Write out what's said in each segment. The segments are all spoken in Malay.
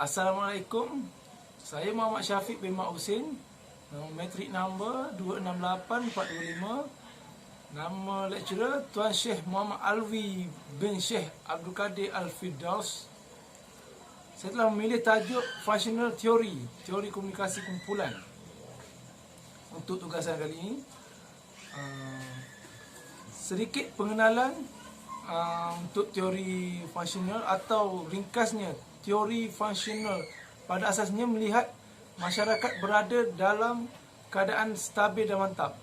Assalamualaikum. Saya Muhammad Syafiq bin Mak Husin. Matrik number 268425. Nama lecturer Tuan Syekh Muhammad Alwi bin Syekh Abdul Kadir Al-Firdaus. Saya telah memilih tajuk Functional Theory, teori komunikasi kumpulan untuk tugasan kali ini. Sedikit pengenalan untuk teori fungsional atau ringkasnya. Teori fungsional pada asasnya melihat masyarakat berada dalam keadaan stabil dan mantap.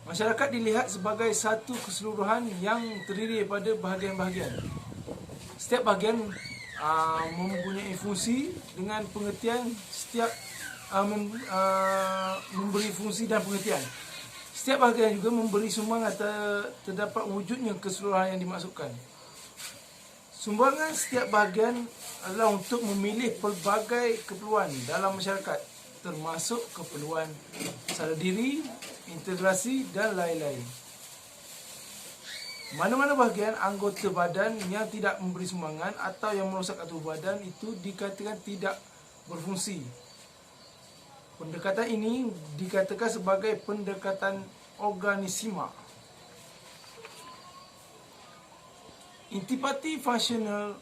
Masyarakat dilihat sebagai satu keseluruhan yang terdiri daripada bahagian-bahagian. Setiap bahagian mempunyai fungsi dengan pengertian setiap memberi fungsi dan pengertian. Setiap bahagian juga memberi sumbangan terdapat wujudnya keseluruhan yang dimaksudkan. Sumbangan setiap bahagian adalah untuk memilih pelbagai keperluan dalam masyarakat, termasuk keperluan sadar diri, integrasi dan lain-lain. Mana-mana bahagian anggota badan yang tidak memberi sumbangan atau yang merosak tubuh badan itu dikatakan tidak berfungsi. Pendekatan ini dikatakan sebagai pendekatan organisima. Intipati fungsional,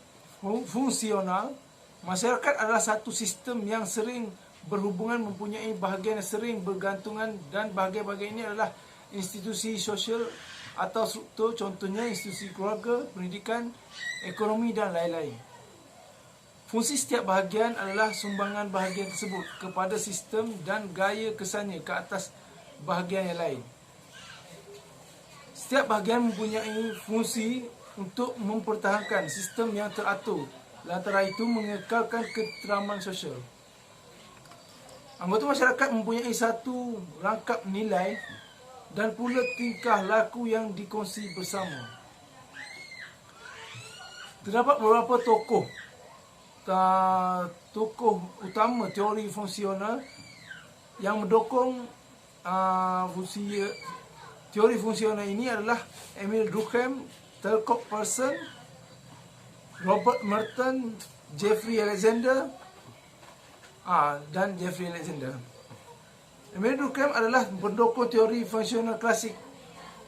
masyarakat adalah satu sistem yang sering berhubungan, mempunyai bahagian yang sering bergantungan, dan bahagian-bahagian ini adalah institusi sosial atau struktur, contohnya institusi keluarga, pendidikan, ekonomi dan lain-lain. Fungsi setiap bahagian adalah sumbangan bahagian tersebut kepada sistem dan gaya kesannya ke atas bahagian yang lain. Setiap bahagian mempunyai fungsi untuk mempertahankan sistem yang teratur, lantaran itu mengekalkan keteraman sosial. Anggota masyarakat mempunyai satu rangkap nilai dan pula tingkah laku yang dikongsi bersama. Terdapat beberapa tokoh utama teori fungsional yang mendukung teori fungsional ini adalah Emil Durkheim, Talcott Parsons, Robert Merton, Jeffrey Alexander dan Jeffrey Alexander. Emil Durkheim adalah pendukung teori fungsional klasik,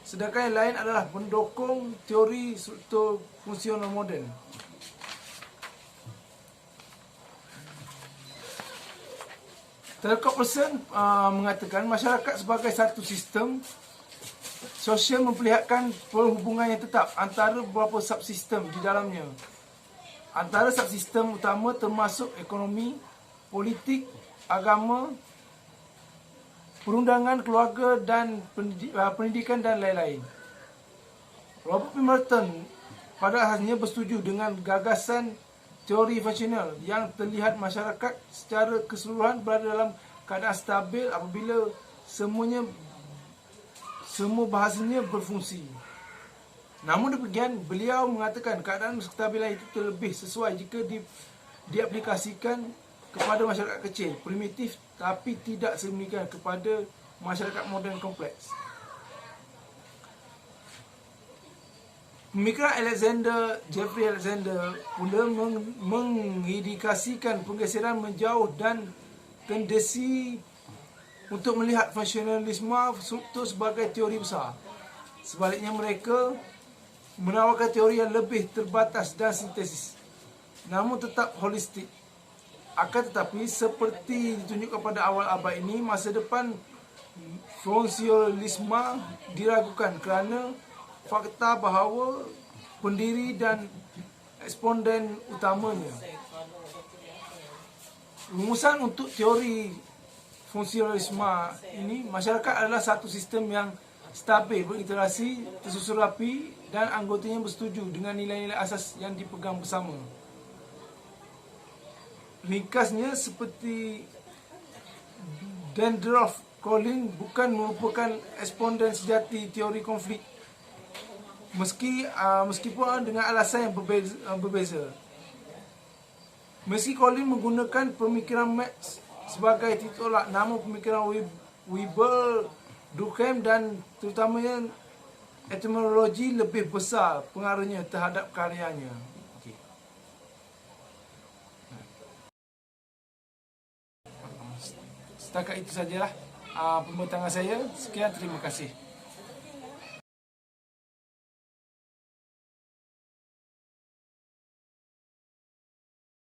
sedangkan yang lain adalah pendukung teori struktur fungsional moden. Talcott Parsons mengatakan masyarakat sebagai satu sistem sosial memperlihatkan perhubungan yang tetap antara beberapa subsistem di dalamnya. Antara subsistem utama termasuk ekonomi, politik, agama, perundangan, keluarga dan pendidikan dan lain-lain. Robert P. Merton pada akhirnya bersetuju dengan gagasan teori fungsional yang terlihat masyarakat secara keseluruhan berada dalam keadaan stabil apabila semua bahasanya berfungsi. Namun demikian, beliau mengatakan keadaan kestabilan itu terlebih sesuai jika diaplikasikan kepada masyarakat kecil, primitif, tapi tidak sedemikian kepada masyarakat moden kompleks. Pemikiran Jeffrey Alexander pula mengindikasikan penggeseran menjauh dan tendensi untuk melihat fungsionalisme struktur sebagai teori besar. Sebaliknya, mereka menawarkan teori yang lebih terbatas dan sintesis, namun tetap holistik. Akan tetapi, seperti ditunjukkan pada awal abad ini, masa depan fungsionalisme diragukan kerana fakta bahawa pendiri dan eksponen utamanya. Rumusan untuk teori fungsionalisme ini, masyarakat adalah satu sistem yang stabil, berinteraksi, tersusun rapi dan anggotanya bersetuju dengan nilai-nilai asas yang dipegang bersama. Ringkasnya, seperti Dendorf Collins bukan merupakan eksponen sejati teori konflik, meskipun dengan alasan yang berbeza. Meski Collins menggunakan pemikiran Marx sebagai titolak, namun pemikiran Weber, Durkheim dan terutamanya etimologi lebih besar pengaruhnya terhadap karyanya. Setakat itu sajalah pembentangan saya. Sekian, terima kasih.